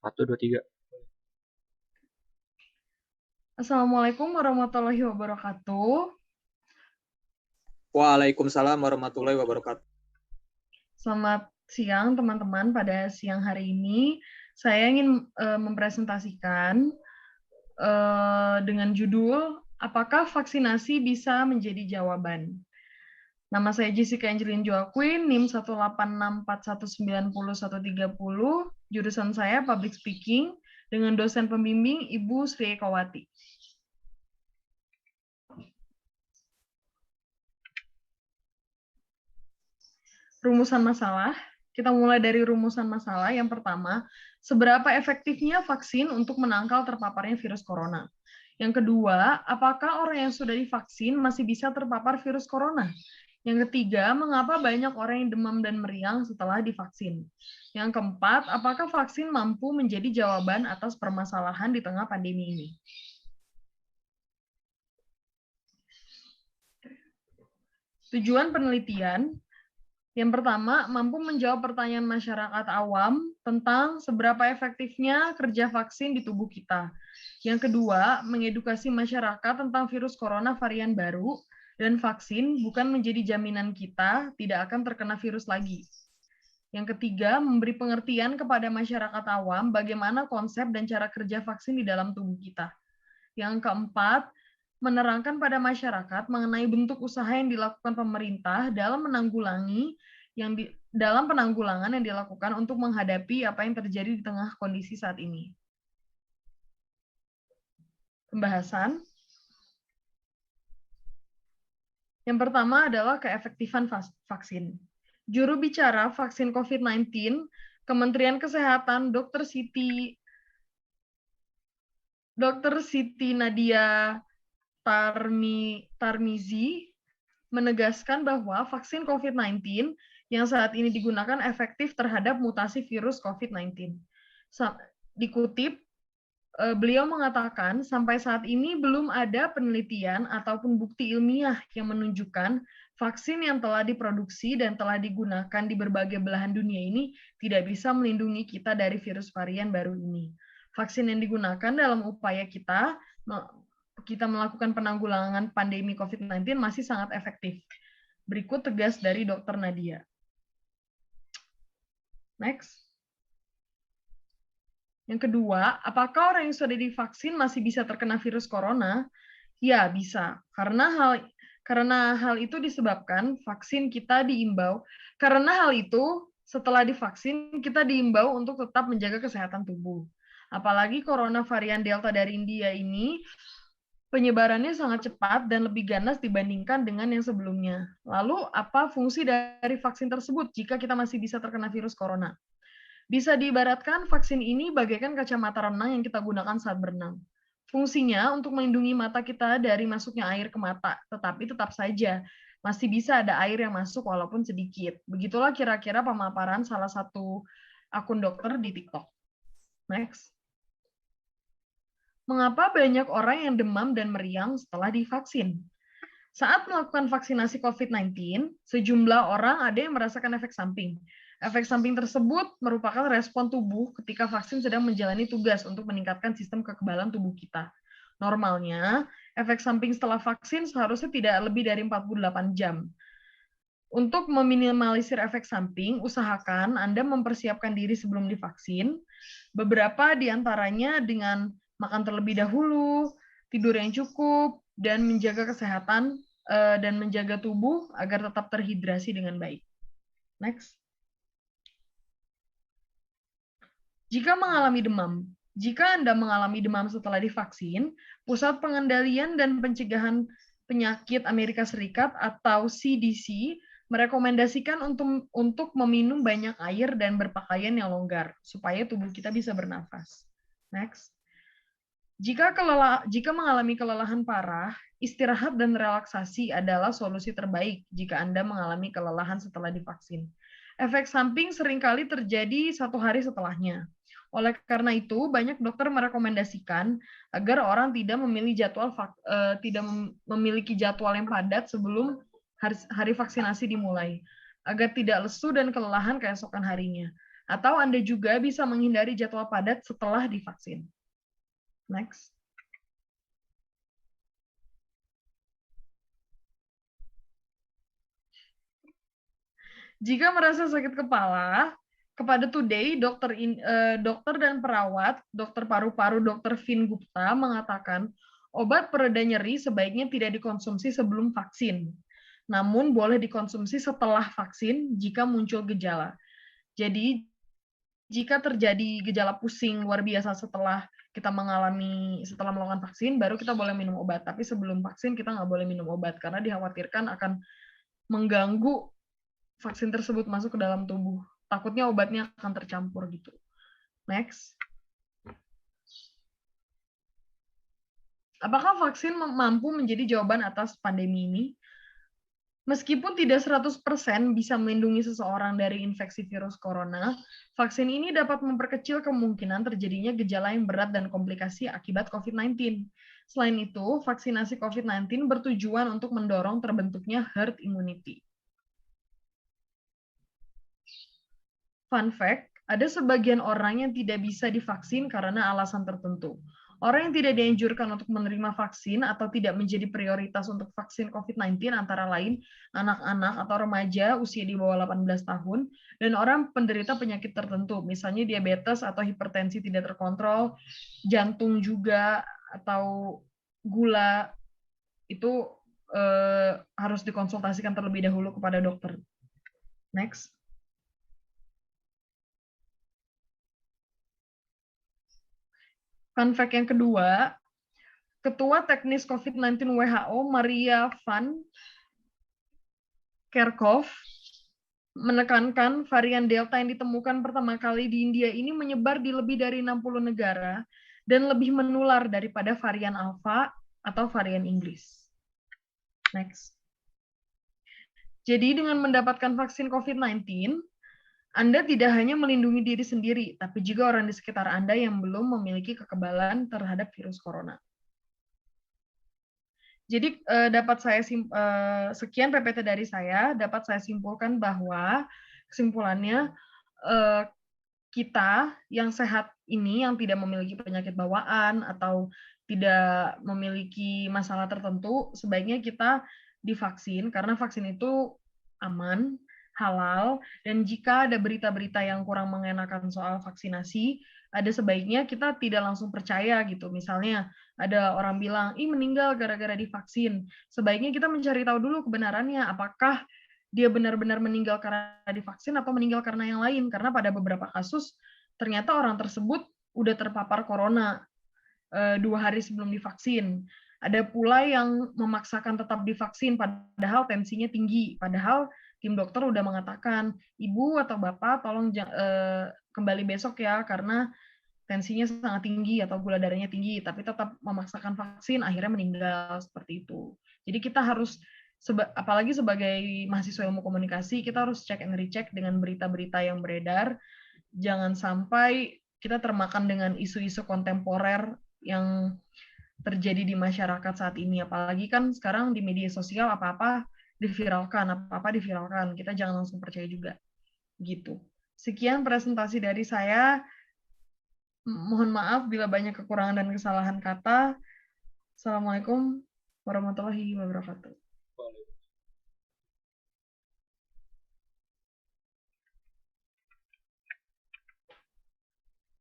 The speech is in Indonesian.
Satu, dua, tiga. Assalamualaikum warahmatullahi wabarakatuh. Waalaikumsalam warahmatullahi wabarakatuh. Selamat siang teman-teman. Pada siang hari ini saya ingin mempresentasikan dengan judul Apakah vaksinasi bisa menjadi jawaban? Nama saya Jessica Angelin Joaquin, NIM 18641901330, jurusan saya Public Speaking, dengan dosen pembimbing Ibu Sri Ekawati. Rumusan masalah, kita mulai dari rumusan masalah. Yang pertama, seberapa efektifnya vaksin untuk menangkal terpaparnya virus corona? Yang kedua, apakah orang yang sudah divaksin masih bisa terpapar virus corona? Yang ketiga, mengapa banyak orang yang demam dan meriang setelah divaksin? Yang keempat, apakah vaksin mampu menjadi jawaban atas permasalahan di tengah pandemi ini? Tujuan penelitian, yang pertama, mampu menjawab pertanyaan masyarakat awam tentang seberapa efektifnya kerja vaksin di tubuh kita. Yang kedua, mengedukasi masyarakat tentang virus corona varian baru dan vaksin bukan menjadi jaminan kita tidak akan terkena virus lagi. Yang ketiga, memberi pengertian kepada masyarakat awam bagaimana konsep dan cara kerja vaksin di dalam tubuh kita. Yang keempat, menerangkan pada masyarakat mengenai bentuk usaha yang dilakukan pemerintah dalam penanggulangan yang dilakukan untuk menghadapi apa yang terjadi di tengah kondisi saat ini. Pembahasan. Yang pertama adalah keefektifan vaksin. Juru bicara vaksin COVID-19, Kementerian Kesehatan, Dr. Siti Nadia Tarmizi menegaskan bahwa vaksin COVID-19 yang saat ini digunakan efektif terhadap mutasi virus COVID-19. Dikutip, beliau mengatakan, sampai saat ini belum ada penelitian ataupun bukti ilmiah yang menunjukkan vaksin yang telah diproduksi dan telah digunakan di berbagai belahan dunia ini tidak bisa melindungi kita dari virus varian baru ini. Vaksin yang digunakan dalam upaya kita melakukan penanggulangan pandemi COVID-19 masih sangat efektif. Berikut tegas dari Dr. Nadia. Next. Yang kedua, apakah orang yang sudah divaksin masih bisa terkena virus corona? Ya, bisa. Karena hal itu disebabkan vaksin kita diimbau. Karena hal itu, setelah divaksin, kita diimbau untuk tetap menjaga kesehatan tubuh. Apalagi corona varian Delta dari India ini, penyebarannya sangat cepat dan lebih ganas dibandingkan dengan yang sebelumnya. Lalu, apa fungsi dari vaksin tersebut jika kita masih bisa terkena virus corona? Bisa diibaratkan vaksin ini bagaikan kacamata renang yang kita gunakan saat berenang. Fungsinya untuk melindungi mata kita dari masuknya air ke mata, tetapi tetap saja masih bisa ada air yang masuk walaupun sedikit. Begitulah kira-kira pemaparan salah satu akun dokter di TikTok. Next. Mengapa banyak orang yang demam dan meriang setelah divaksin? Saat melakukan vaksinasi COVID-19, sejumlah orang ada yang merasakan efek samping. Efek samping tersebut merupakan respon tubuh ketika vaksin sedang menjalani tugas untuk meningkatkan sistem kekebalan tubuh kita. Normalnya, efek samping setelah vaksin seharusnya tidak lebih dari 48 jam. Untuk meminimalisir efek samping, usahakan Anda mempersiapkan diri sebelum divaksin. Beberapa di antaranya dengan makan terlebih dahulu, tidur yang cukup, dan menjaga kesehatan dan menjaga tubuh agar tetap terhidrasi dengan baik. Next. Jika Anda mengalami demam setelah divaksin, Pusat Pengendalian dan Pencegahan Penyakit Amerika Serikat atau CDC merekomendasikan untuk meminum banyak air dan berpakaian yang longgar supaya tubuh kita bisa bernafas. Next. Jika mengalami kelelahan parah, istirahat dan relaksasi adalah solusi terbaik jika Anda mengalami kelelahan setelah divaksin. Efek samping seringkali terjadi 1 hari setelahnya. Oleh karena itu, banyak dokter merekomendasikan agar orang tidak memiliki jadwal yang padat sebelum hari vaksinasi dimulai, agar tidak lesu dan kelelahan keesokan harinya. Atau Anda juga bisa menghindari jadwal padat setelah divaksin. Next. Jika merasa sakit kepala, kepada Today, dokter dan perawat, dokter paru-paru Dr. Vin Gupta mengatakan obat pereda nyeri sebaiknya tidak dikonsumsi sebelum vaksin, namun boleh dikonsumsi setelah vaksin jika muncul gejala. Jadi, jika terjadi gejala pusing luar biasa setelah melakukan vaksin, baru kita boleh minum obat. Tapi sebelum vaksin kita nggak boleh minum obat karena dikhawatirkan akan mengganggu vaksin tersebut masuk ke dalam tubuh. Takutnya obatnya akan tercampur gitu. Next. Apakah vaksin mampu menjadi jawaban atas pandemi ini? Meskipun tidak 100% bisa melindungi seseorang dari infeksi virus corona, vaksin ini dapat memperkecil kemungkinan terjadinya gejala yang berat dan komplikasi akibat COVID-19. Selain itu, vaksinasi COVID-19 bertujuan untuk mendorong terbentuknya herd immunity. Fun fact, ada sebagian orang yang tidak bisa divaksin karena alasan tertentu. Orang yang tidak dianjurkan untuk menerima vaksin atau tidak menjadi prioritas untuk vaksin COVID-19 antara lain anak-anak atau remaja usia di bawah 18 tahun dan orang penderita penyakit tertentu, misalnya diabetes atau hipertensi tidak terkontrol, jantung juga, atau gula, itu harus dikonsultasikan terlebih dahulu kepada dokter. Next. Fun fact yang kedua, Ketua Teknis COVID-19 WHO, Maria van Kerkhove, menekankan varian Delta yang ditemukan pertama kali di India ini menyebar di lebih dari 60 negara dan lebih menular daripada varian Alpha atau varian Inggris. Next. Jadi dengan mendapatkan vaksin COVID-19, Anda tidak hanya melindungi diri sendiri, tapi juga orang di sekitar Anda yang belum memiliki kekebalan terhadap virus corona. Jadi sekian PPT dari saya, dapat saya simpulkan bahwa kesimpulannya kita yang sehat ini, yang tidak memiliki penyakit bawaan atau tidak memiliki masalah tertentu, sebaiknya kita divaksin karena vaksin itu aman, halal, dan jika ada berita-berita yang kurang mengenakan soal vaksinasi, ada sebaiknya kita tidak langsung percaya gitu. Misalnya ada orang bilang, ih meninggal gara-gara divaksin. Sebaiknya kita mencari tahu dulu kebenarannya, apakah dia benar-benar meninggal karena divaksin atau meninggal karena yang lain. Karena pada beberapa kasus, ternyata orang tersebut udah terpapar corona 2 hari sebelum divaksin. Ada pula yang memaksakan tetap divaksin, padahal tensinya tinggi. Padahal tim dokter udah mengatakan, ibu atau bapak tolong kembali besok ya, karena tensinya sangat tinggi atau gula darahnya tinggi, tapi tetap memaksakan vaksin, akhirnya meninggal, seperti itu. Jadi kita harus, apalagi sebagai mahasiswa ilmu komunikasi, kita harus cek and recheck dengan berita-berita yang beredar. Jangan sampai kita termakan dengan isu-isu kontemporer yang terjadi di masyarakat saat ini. Apalagi kan sekarang di media sosial apa-apa diviralkan. Kita jangan langsung percaya juga. Gitu. Sekian presentasi dari saya. Mohon maaf bila banyak kekurangan dan kesalahan kata. Assalamualaikum warahmatullahi wabarakatuh.